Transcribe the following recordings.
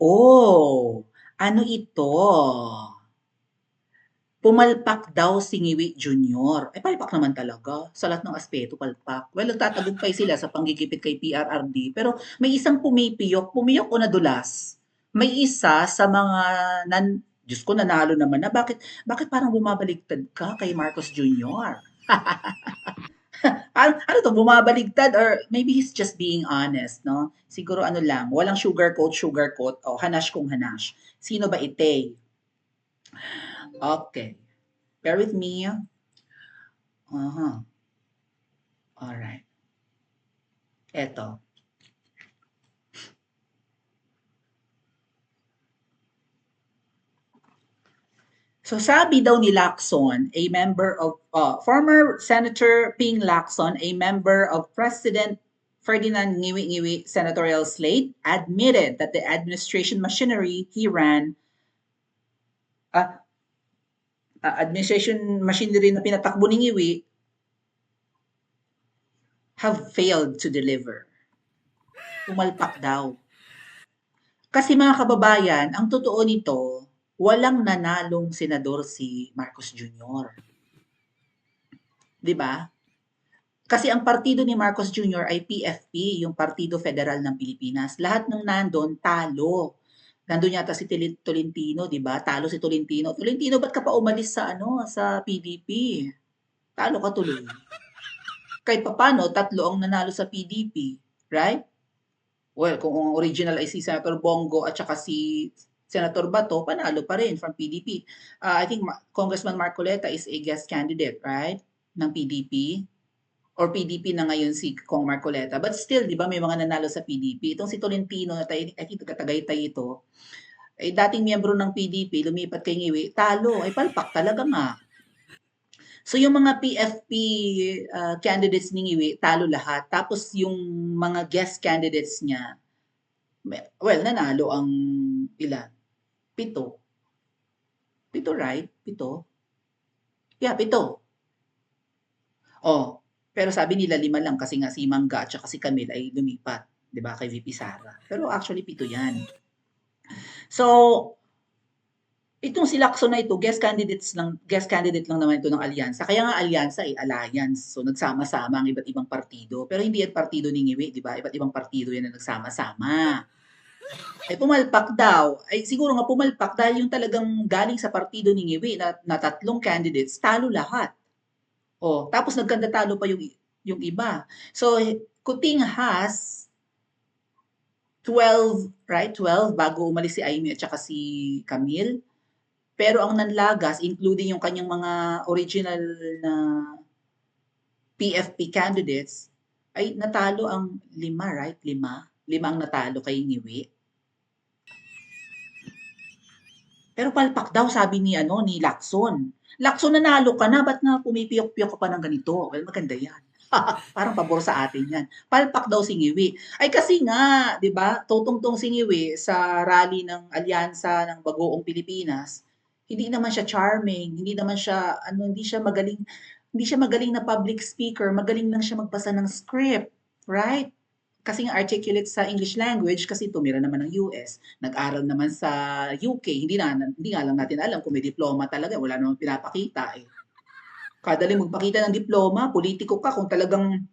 Oh, ano ito? Pumalpak daw si Ngiwi Junior. Eh, palpak naman talaga. Sa lahat ng aspeto, palpak. Well, nagtatagumpay sila sa panggigipit kay PRRD. Pero may isang pumipiyok. Pumiyok o nadulas? May isa sa mga Diyos ko, nanalo naman na. Bakit parang bumabaligtad ka kay Marcos Junior? Ano to, bumabaligtad or maybe he's just being honest, no? Siguro ano lang, walang sugarcoat, o hanash kung hanash. Sino ba ite? Okay. Bear with me. Uh-huh. Alright. Eto. So sabi daw ni Lacson, a member of, former Senator Ping Lacson, a member of President Ferdinand Ngiwi senatorial slate, admitted that the administration machinery he ran, uh, administration machinery na pinatakbo ni Ngiwi have failed to deliver. Pumalpak daw. Kasi mga kababayan, ang totoo nito, walang nanalong senador si Marcos Jr. 'Di ba? Kasi ang partido ni Marcos Jr. ay PFP, yung Partido Federal ng Pilipinas. Lahat ng nandun, talo. Nandun yata si Tolentino, di ba? Talo si Tolentino. Tolentino, ba't ka pa umalis sa sa PDP? Talo ka tuloy. Kahit papano, tatlo ang nanalo sa PDP. Right? Well, kung ang original ay si Senator Bongo at saka si Senator Bato, panalo pa rin from PDP. I think Congressman Marcoleta is a guest candidate, right? Ng PDP. Or PDP na ngayon si Kong Marcoleta. But still, di ba, may mga nanalo sa PDP. Itong si Tolentino, na Tagaytay ito, ay dating miyembro ng PDP, lumipat kay Ngiwi, talo, ay palpak talaga nga. So yung mga PFP candidates ni Ngiwi, talo lahat. Tapos yung mga guest candidates niya, well, nanalo ang ilan? Pito. Pito, right? Pito? Yeah, pito. Oh, pero sabi nila 5 lang kasi nga si Mangga at saka si Camille ay lumipat, 'di ba, kay VP Sara. Pero actually 7 'yan. So, itong si Lacson na ito, guest candidate lang naman ito ng alyansa. Kaya nga alyansa ay alliance. So nagsama-sama ang iba't ibang partido. Pero hindi yan partido ni Ngiwi, 'di ba? Iba't ibang partido yan na nagsama-sama. Ay pumalpak daw. Ay siguro nga pumalpak dahil yung talagang galing sa partido ni Ngiwi na 3 candidates, talo lahat. Oh, tapos nagkanda-talo pa yung iba. So, Kuting has 12, right? 12 bago umalis si Amy at saka si Camille. Pero ang nanlagas, including yung kanyang mga original na PFP candidates, ay natalo ang 5, right? 5. 5 ang natalo kay Ngiwi. Pero palpak daw sabi ni Lacson. Lacson, nanalo ka na, ba't nga pumipiyok-piyok ka pa ng ganito? Well, maganda yan. Parang pabor sa atin yan. Palpak daw si Ngiwi. Ay kasi nga, di ba, tutungtong si Ngiwi sa rally ng Alyansa ng Bagoong Pilipinas. Hindi naman siya charming, hindi siya magaling na public speaker, magaling lang siya magbasa ng script, right? Kasi nga articulate sa English language kasi tumira naman ng US, nag-aral naman sa UK, hindi nga lang natin alam kung may diploma talaga, wala namang pinapakita eh. Kadaling magpakita ng diploma, politiko ka, kung talagang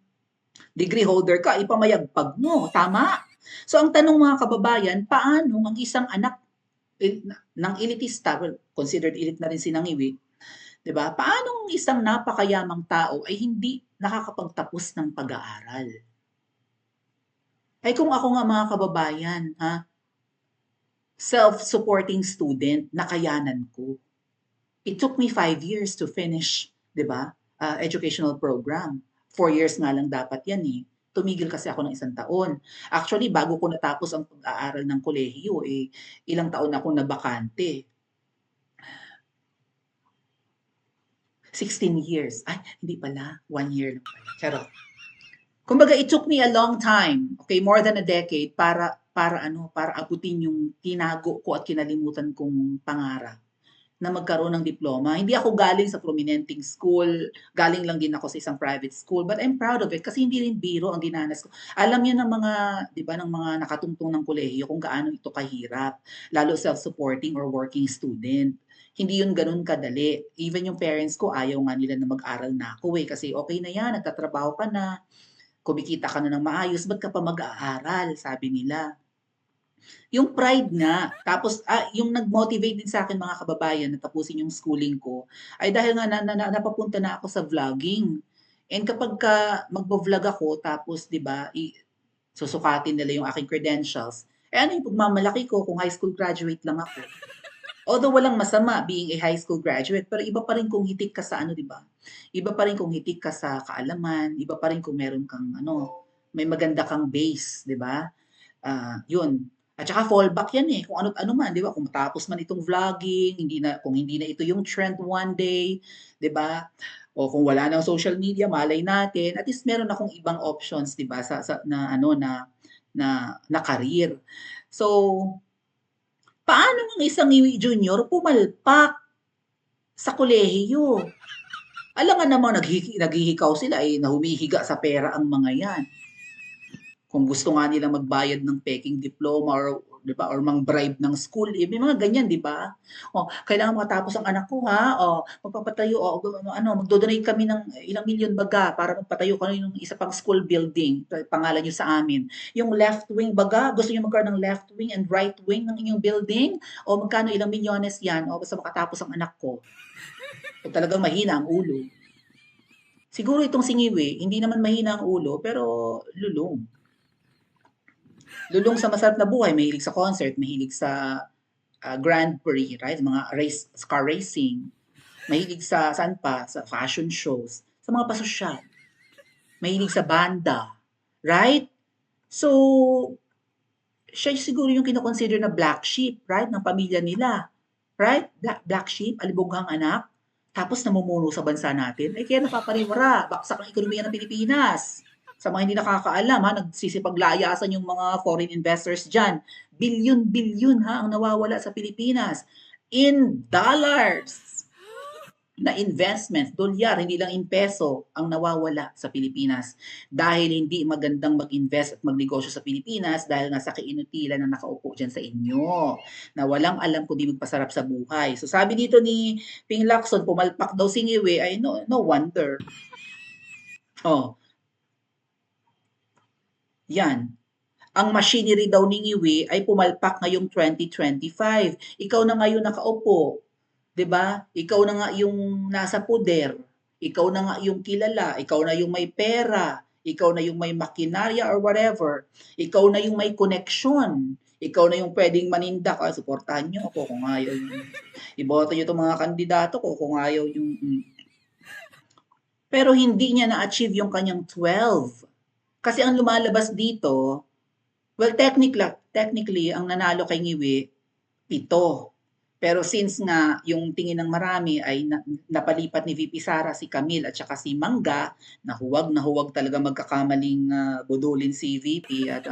degree holder ka, ipamayagpag mo, tama? So ang tanong mga kababayan, paano ang isang anak ng elitista, well, considered elite na rin si Nangiwi, 'di ba? Paano ang isang napakayamang tao ay hindi nakakapagtapos ng pag-aaral? Ay kung ako nga mga kababayan, ha, self-supporting student, nakayanan ko. It took me 5 years to finish, 'di ba? Educational program. 4 years nga lang dapat 'yan eh. Tumigil kasi ako ng 1 taon. Actually, bago ko natapos ang pag-aaral ng kolehiyo, eh, ilang taon akong nabakante. 16 years. Ay, hindi pala. 1 year lang pala. Charot. Kumbaga, it took me a long time, okay, more than a decade para abutin yung tinago ko at kinalimutan kong pangarap na magkaroon ng diploma. Hindi ako galing sa prominenteng school, galing lang din ako sa isang private school, but I'm proud of it kasi hindi rin biro ang dinanas ko. Alam 'yan ng mga 'di ba, ng mga nakatungtong ng kolehiyo kung gaano ito kahirap, lalo self-supporting or working student. Hindi 'yun gano'n kadali. Even yung parents ko ayaw nga nila na mag-aral na ako, eh, kasi, "Okey na 'yan, nagtatrabaho ka na, kumikita ka na ng maayos, ba't ka pa mag-aaral?" Sabi nila. Yung pride nga, tapos, yung nag-motivate din sa'kin mga kababayan na tapusin yung schooling ko, ay dahil nga napapunta na ako sa vlogging. And kapagka magvo-vlog ako tapos 'di ba, susukatin nila yung aking credentials, ano yung pagmamalaki ko kung high school graduate lang ako. Although walang masama being a high school graduate, pero iba pa rin kung hitik ka sa ano 'di ba, iba pa rin kung hitik ka sa kaalaman, iba pa rin kung meron kang ano, may maganda kang base 'di ba? 'Yun. At saka fallback 'yan, eh, kung ano't ano man, 'di ba? Kung matapos man itong vlogging, kung hindi na ito yung trend one day, 'di ba? O kung wala ng social media, malay natin, at least meron akong ibang options, 'di ba, sa na ano, na career. So, paano ang isang junior pumalpak sa kolehiyo? Alangan namang naghihikaw sila, eh, na humihiga sa pera ang mga 'yan. Kung gusto nga nilang magbayad ng pekeng diploma or 'di ba, or mang-bribe ng school, eh, may mga ganyan 'di ba? "Oh, kailangan makatapos ang anak ko ha, oh, magpapatayo o ano, magdo-donate kami ng ilang milyon baga para magpatayo kami ng isa pang school building, pangalan niyo sa amin. Yung left wing baga, gusto niyo magkaroon ng left wing and right wing ng inyong building? O magkano, ilang milyones 'yan, o basta makatapos ang anak ko." O talagang mahina ang ulo. Siguro itong si Ngiwi, hindi naman mahina ang ulo pero lulong. Lulong sa masarap na buhay, mahilig sa concert, mahilig sa, Grand Prix, right, mga car racing, mahilig sa saan pa, sa fashion shows, sa mga pasosyal, mahilig sa banda, right? So, siya siguro yung kino-consider na black sheep, right, ng pamilya nila, right? Black sheep, alibughang anak, tapos namumuno sa bansa natin, ay kaya napapariwara, baksak ang ekonomiya ng Pilipinas. Sa mga hindi nakakaalam ha, nagsisipaglayasan yung mga foreign investors diyan. Bilyon-bilyon ha ang nawawala sa Pilipinas in dollars na investment, dolyar, hindi lang in peso ang nawawala sa Pilipinas. Dahil hindi magandang mag-invest at magnegosyo sa Pilipinas dahil nga sa kainutilan na nakaupo dyan sa inyo, na walang alam kundi magpasarap sa buhay. So sabi dito ni Ping Lacson, pumalpak daw si Ngiwi, ay no wonder. Oh, yan. Ang machinery daw ni Ngiwi ay pumalpak ngayong 2025. Ikaw na ngayon nakaupo, 'di ba? Ikaw na nga yung nasa puder, ikaw na nga yung kilala, ikaw na yung may pera, ikaw na yung may makinarya or whatever, ikaw na yung may connection, ikaw na yung pwedeng manindak, suportahan niyo ako kung ayaw niyo, iboto niyo 'tong mga kandidato ko kung ayaw yung pero hindi niya na-achieve yung kanyang 12. Kasi ang lumalabas dito, well, technically ang nanalo kay Ngiwi, 7. Pero since nga yung tingin ng marami ay napalipat ni VP Sara si Camille at saka si Mangga, na huwag talaga magkakamaling budulin si VP at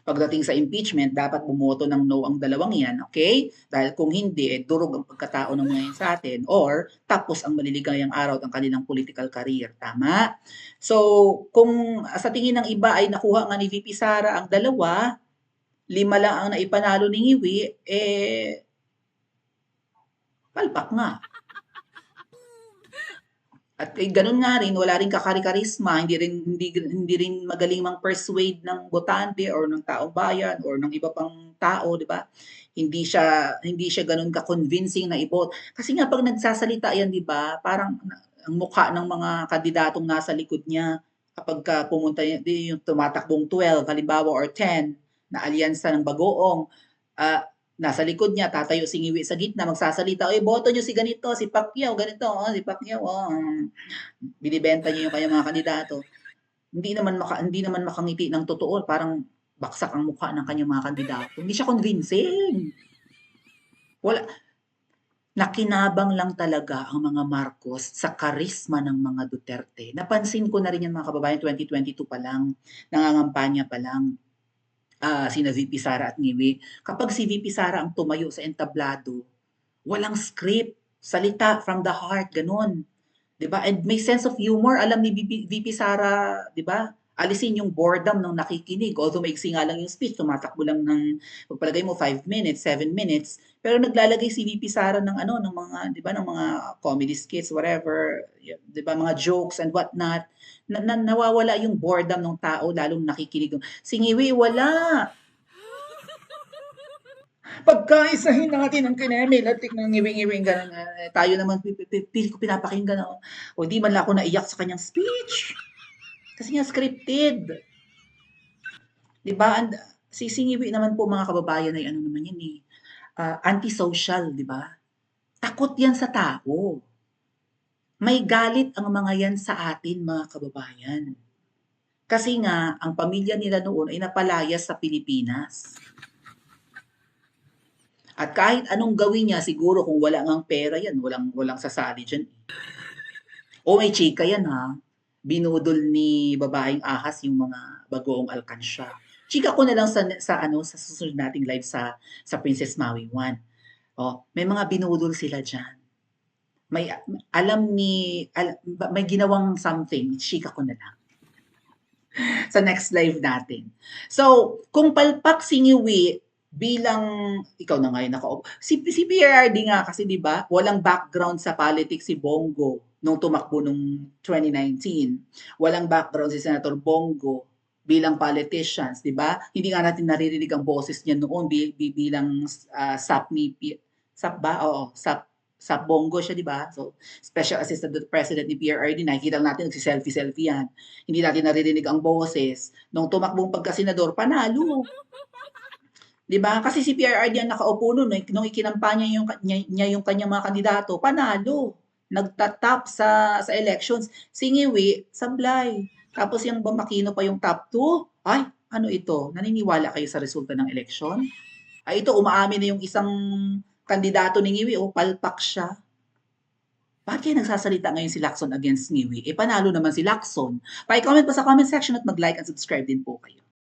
pagdating sa impeachment, dapat bumoto ng no ang dalawang yan, okay? Dahil kung hindi, durog ang pagkatao ng mga yan sa atin or tapos ang maliligayang araw ng kanilang political career. Tama? So, kung sa tingin ng iba ay nakuha nga ni VP Sara ang dalawa, 5 lang ang naipanalo ni Ngiwi, palpak nga. At gano'n nga rin, wala rin kakari-karisma, hindi rin magaling mang-persuade ng botante or ng taong bayan or ng iba pang tao, 'di ba? Hindi siya gano'n ka-convincing na i-boto. Kasi nga 'pag nagsasalita 'yan, 'di ba, parang ang mukha ng mga kandidatong nasa likod niya kapagka pumunta yung tumatakbong 12 halimbawa or 10 na alyansa ng Bagoong, nasa likod niya, tatayo si Ngiwi sa gitna, magsasalita, "Uy, boto niyo si ganito, si Pacquiao, ganito, si Pacquiao, binibenta niya yung kanyang mga kandidato. Hindi naman makangiti ng totoo, parang baksak ang mukha ng kanyang mga kandidato. Hindi siya convincing. Wala, nakinabang lang talaga ang mga Marcos sa karisma ng mga Duterte. Napansin ko na rin yan mga kababayan, 2022 pa lang, nangangampanya pa lang. Sina VP Sara at Ngiwi. Kapag si VP Sara ang tumayo sa entablado, Walang script, salita from the heart, gano'n. 'Di ba? And may sense of humor, alam ni VP Sara, 'di ba? Alisin yung boredom ng nakikinig. Although maiksi nga lang yung speech, tumatakbo lang ng pagpalagay mo 5 minutes, 7 minutes, pero naglalagay si VP Sara ng ano, ng mga, 'di ba, ng mga comedy skits, whatever, 'di ba, mga jokes and what not. Nawawala yung boredom ng tao lalong nakikinig. Si Ngiwi wala. Pagkaisahin natin ang kineme, latik ng ngiwing-ngiwing, gano'n, tayo naman pilit ko pinapakinggan, o di man lang ako naiyak sa kanyang speech. Kasi nga scripted. 'Di ba? Si Ngiwi naman po mga kababayan ay ano naman yan antisocial, 'di ba? Takot yan sa tao. May galit ang mga yan sa atin mga kababayan. Kasi nga, ang pamilya nila noon ay napalayas sa Pilipinas. At kahit anong gawin niya, siguro kung wala ngang pera yan, walang sasali dyan. O may chika yan ha. Binudol ni babaeng ahas yung mga bagoong alkansya. Chika ko na lang sa susunod nating live sa Princess Maui 1. Oh, may mga binudol sila diyan. May may ginawang something, chika ko na lang sa next live natin. So, kung palpak si Ngiwi bilang ikaw na ngayon si PRRD nga kasi 'di ba, walang background sa politics si Bongo nung tumakbo nung 2019. Walang background si Senator Bongo bilang politicians, 'di ba? Hindi nga natin naririnig ang boses niya noon bilang SAP ni SAP ba? Oo, SAP Bongo siya, 'di ba? So, Special Assistant to the President ni PRRD, nakikita natin nagsi-selfie-selfie yan. Hindi natin naririnig ang boses. Nung tumakbong pagka-senador, panalo. 'Di ba? Kasi si PRRD ang nakaupo nun, nung ikinampanya niya yung kanyang mga kandidato, panalo. Nagtatap sa elections. Si Ngiwi, sablay. Tapos yung Makino pa yung top 2. Ay, ano ito? Naniniwala kayo sa resulta ng eleksyon? Ay, ito, umaamin na yung isang kandidato ni Ngiwi, palpak siya. Bakit kaya nagsasalita ngayon si Lacson against Ngiwi? Panalo naman si Lacson. Pa-comment pa sa comment section at mag-like and subscribe din po kayo.